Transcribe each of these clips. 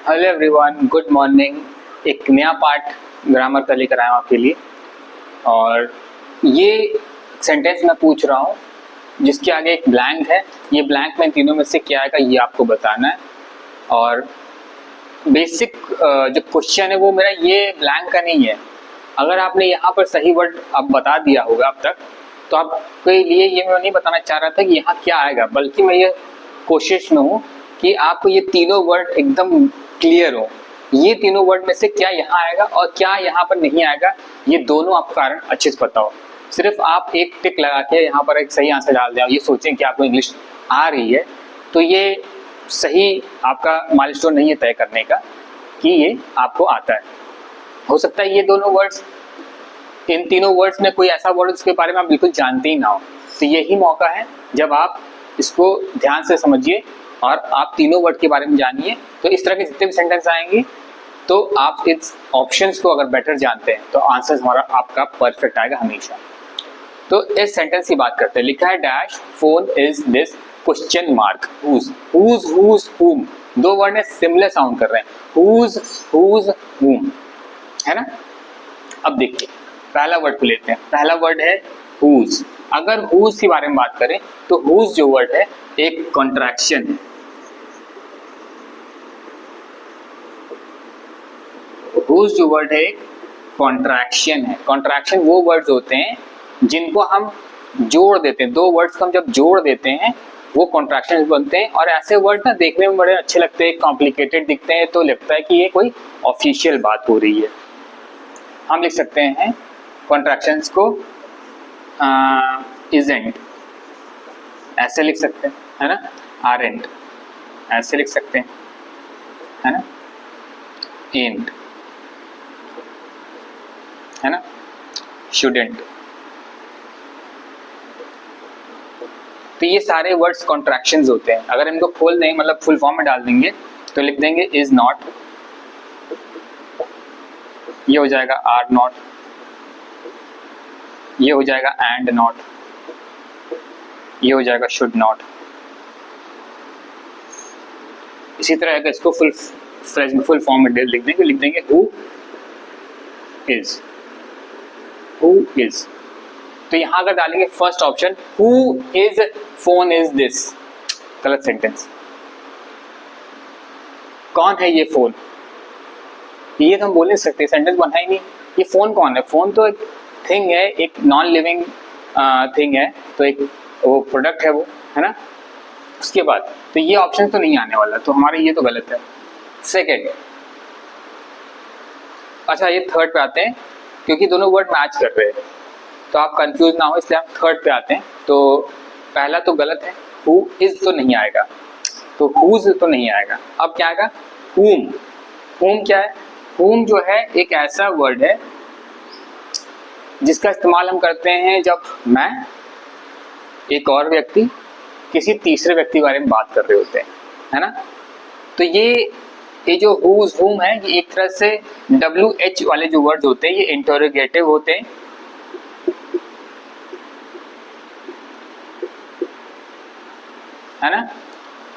Hello everyone, good morning. एक नया part grammar का लेकर आया हूँ आपके लिए। और ये सेंटेंस मैं पूछ रहा हूँ जिसके आगे एक ब्लैंक है। ये ब्लैंक में तीनों में से क्या आएगा ये आपको बताना है। और बेसिक जो क्वेश्चन है वो मेरा ये ब्लैंक का नहीं है। अगर आपने यहाँ पर सही वर्ड अब बता दिया होगा अब तक, तो आपके लिए ये मैं नहीं बताना चाह रहा था कि यहाँ क्या आएगा, बल्कि मैं ये कोशिश में हूँ कि आपको ये तीनों वर्ड एकदम क्लियर हो। ये तीनों वर्ड में से क्या यहाँ आएगा और क्या यहाँ पर नहीं आएगा, ये दोनों आपको कारण अच्छे से पता हो। सिर्फ आप एक टिक लगा के यहाँ पर एक सही आंसर डाल दें, ये सोचें कि आपको इंग्लिश आ रही है, तो ये सही आपका माइलस्टोन नहीं है तय करने का कि ये आपको आता है। हो सकता है ये दोनों वर्ड्स, इन तीनों वर्ड्स में कोई ऐसा वर्ड जिसके बारे में आप बिल्कुल जानते ही ना हो, तो यही मौका है जब आप इसको ध्यान से समझिए और आप तीनों वर्ड के बारे में जानिए। तो इस तरह के जितने भी सेंटेंस आएंगे तो आप इस ऑप्शंस को अगर बेटर जानते हैं तो आंसर हमारा आपका परफेक्ट आएगा हमेशा। तो इस सेंटेंस की बात करते हैं। लिखा है dash phone is this question mark whose whom. दो वर्ड में सिमिलर साउंड कर रहे हैं, हुज हुम, है ना। अब देखिए पहला वर्ड को लेते हैं। पहला वर्ड है हुज। अगर हुज के बारे में बात करें तो हुज जो वर्ड है एक कॉन्ट्रैक्शन है। हुज जो वर्ड है एक कॉन्ट्रैक्शन है। कॉन्ट्रैक्शन वो वर्ड्स होते हैं जिनको हम जोड़ देते हैं। दो वर्ड्स को हम जब जोड़ देते हैं वो कॉन्ट्रैक्शन बनते हैं। और ऐसे वर्ड ना देखने में बड़े अच्छे लगते हैं, कॉम्प्लिकेटेड दिखते हैं, तो लगता है कि ये कोई ऑफिशियल बात हो रही है। हम लिख सकते हैं कॉन्ट्रैक्शंस को इजेंट, ऐसे लिख सकते हैं, है ना। आरेंट ऐसे लिख सकते हैं, है ना। एंट, है ना। शुडेंट। तो ये सारे वर्ड्स कॉन्ट्रैक्शंस होते हैं। अगर इनको खोल दें, मतलब फुल फॉर्म में डाल देंगे, तो लिख देंगे इज नॉट, ये हो जाएगा आर नॉट, ये हो जाएगा एंड नॉट, ये हो जाएगा शुड नॉट। इसी तरह अगर इसको फुल फॉर्म में लिख देंगे हु इज, हु इज। तो यहां अगर डालेंगे first option who is phone is this, गलत सेंटेंस। कौन है ये फोन, ये तो हम बोल नहीं सकते, सेंटेंस बना ही नहीं। ये फोन कौन है? फोन तो एक थिंग है, एक नॉन लिविंग थिंग है, तो एक वो प्रोडक्ट है वो, है ना। उसके बाद तो ये ऑप्शन तो नहीं आने वाला, तो हमारे ये तो गलत है। सेकेंड, अच्छा ये थर्ड पे आते हैं, क्योंकि दोनों वर्ड मैच कर रहे हैं तो आप कंफ्यूज ना हो, इसलिए हम थर्ड पे आते हैं। तो पहला तो गलत है, हु इज तो नहीं आएगा, तो हुज तो नहीं आएगा। अब क्या आएगा? हुम। हुम क्या है? हुम जो है एक ऐसा वर्ड है जिसका इस्तेमाल हम करते हैं जब मैं, एक और व्यक्ति, किसी तीसरे व्यक्ति के बारे में बात कर रहे होते हैं, है ना। तो ये जो हुज हुम है, ये एक तरह से WH वाले जो वर्ड्स होते हैं ये इंटरोगेटिव होते हैं, है ना।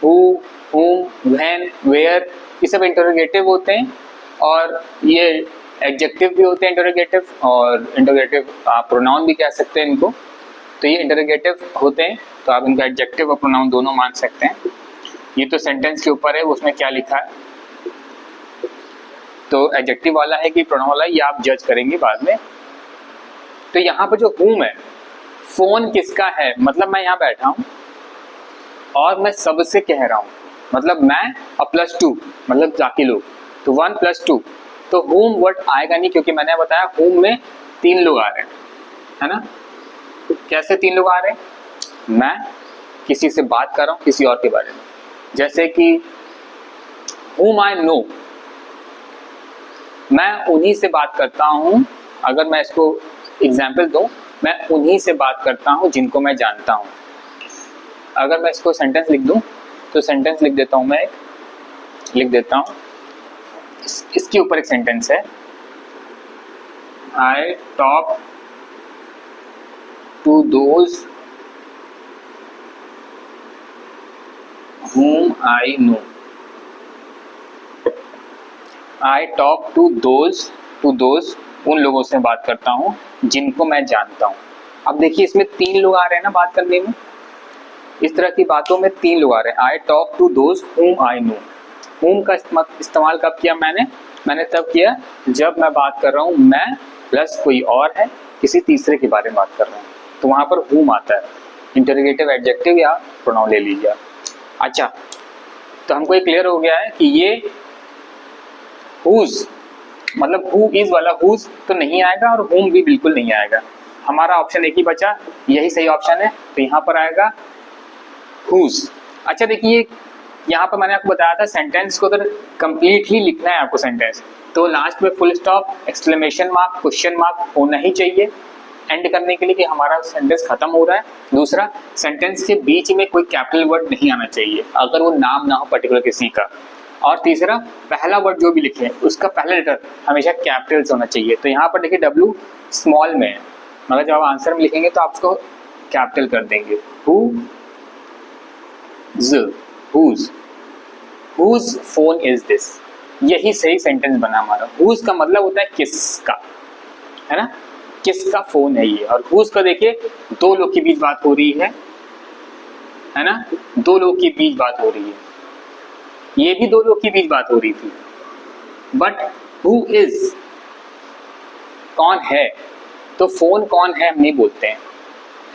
हु, whom, when, where, ये सब इंटरोगेटिव होते हैं। और ये एडजेक्टिव भी होते हैं इंटरोगेटिव, और इंटरोगेटिव आप प्रोनाउन भी कह सकते हैं इनको। तो ये इंटरोगेटिव होते हैं, तो आप इनका एडजेक्टिव और प्रोनाउन दोनों मान सकते हैं। ये तो सेंटेंस के ऊपर है उसमें क्या लिखा है, तो एडजेक्टिव वाला है कि प्रोनाउन वाला है, ये आप जज करेंगे बाद में। तो यहाँ पर जो whom है, फोन किसका है, मतलब मैं यहाँ बैठा हूँ और मैं सबसे कह रहा हूँ, मतलब मैं और +2 मतलब बाकी लोग, तो 1 + 2, तो whom वर्ड आएगा नहीं, क्योंकि मैंने बताया whom में 3 लोग आ रहे हैं, है ना। कैसे 3 लोग आ रहे हैं? मैं किसी से बात कर रहा हूँ किसी और के बारे में, जैसे कि whom I know, मैं उन्हीं से बात करता हूँ। अगर मैं इसको एग्जाम्पल दूँ, मैं उन्हीं से बात करता हूँ जिनको मैं जानता हूँ। अगर मैं इसको सेंटेंस लिख दूं, तो सेंटेंस लिख देता हूं, मैं लिख देता हूं, इसके ऊपर एक सेंटेंस है, I talk to those whom I know, I talk to those उन लोगों से बात करता हूँ जिनको मैं जानता हूँ। अब देखिए इसमें 3 लोग आ रहे हैं ना बात करने में, इस तरह की बातों में 3 लोग आ रहे हैं। I talk to those whom I know. whom का इस्तेमाल कब किया मैंने तब किया जब मैं बात कर रहा हूँ मैं प्लस कोई और है, किसी तीसरे के बारे में बात कर रहा हूँ, तो वहाँ पर whom आता है, इंटरोगेटिव एडजेक्टिव या प्रोनाउन ले लीजिए। अच्छा, तो हमको ये क्लियर हो गया है कि ये whose मतलब who is वाला whose तो नहीं आएगा और whom भी बिल्कुल नहीं आएगा। हमारा ऑप्शन एक ही बचा, यही सही ऑप्शन है, तो यहाँ पर आएगा whose। अच्छा देखिए यहाँ पर मैंने आपको बताया था सेंटेंस को अगर कंप्लीटली लिखना है आपको सेंटेंस, तो लास्ट में full stop, exclamation mark, question mark होना ही चाहिए एंड करने के लिए कि हमारा सेंटेंस खत्म हो रहा है। दूसरा, सेंटेंस के बीच में कोई कैपिटल वर्ड नहीं आना चाहिए अगर वो नाम ना हो पर्टिकुलर किसी का। और तीसरा, पहला वर्ड जो भी लिखे उसका पहला लेटर हमेशा कैपिटल से होना चाहिए। तो यहाँ पर देखिए W स्मॉल में है, मगर जब आप आंसर में लिखेंगे तो आप उसको कैपिटल कर देंगे। whose phone is this, यही सही सेंटेंस बना हमारा। whose का मतलब होता है किसका, है ना, किसका फोन है ये। और whose का देखिए 2 लोग के बीच बात हो रही है ना, 2 लोग के बीच बात हो रही है, ये भी 2 लोग के बीच बात हो रही थी। बट who is कौन है, तो फोन कौन है हम नहीं बोलते हैं,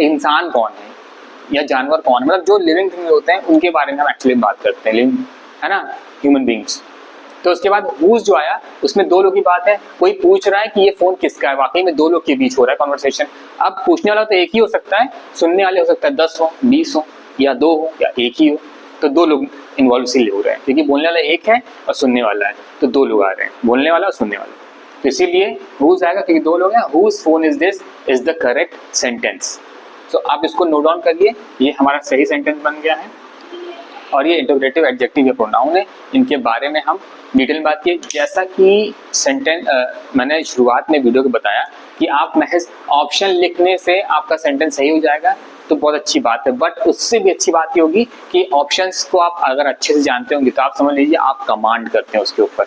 इंसान कौन है या जानवर कौन है, मतलब जो लिविंग थिंग होते हैं उनके बारे में हम एक्चुअली बात करते हैं, है ना, ह्यूमन बींग्स। तो उसके बाद whose जो आया उसमें 2 लोग की बात है, कोई पूछ रहा है कि ये फोन किसका है, वाकई में 2 लोग के बीच हो रहा है कॉन्वर्सेशन। अब पूछने वाला तो एक ही हो सकता है, सुनने वाले हो सकता है 10 हो, 20 हो या 2 हो या एक ही हो, तो 2 लोग इन्वॉल्व इसीलिए हो रहे हैं क्योंकि बोलने वाला एक है और सुनने वाला है, तो 2 लोग आ रहे हैं, बोलने वाला और सुनने वाला। तो इसीलिए whose आएगा क्योंकि 2 लोग हैं। whose phone is this is the correct sentence। तो आप इसको नोट डाउन करिए, ये हमारा सही सेंटेंस बन गया है। और ये इंटरोगेटिव एडजेक्टिव या प्रोनाउन है, इनके बारे में हम डिटेल में बात की। जैसा कि सेंटेंस मैंने शुरुआत में वीडियो को बताया कि आप महज ऑप्शन लिखने से आपका सेंटेंस सही हो जाएगा तो बहुत अच्छी बात है, बट उससे भी अच्छी बात ये होगी कि ऑप्शंस को आप अगर अच्छे से जानते होंगे तो आप समझ लीजिए आप कमांड करते हैं उसके ऊपर,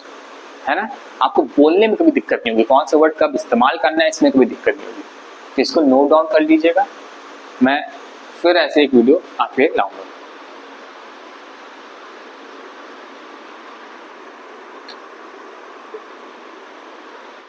है ना, आपको बोलने में कभी दिक्कत नहीं होगी, कौन सा वर्ड कब इस्तेमाल करना है इसमें कोई दिक्कत नहीं होगी। तो इसको नोट डाउन कर लीजिएगा, मैं फिर ऐसे एक वीडियो आपके लाऊंगा।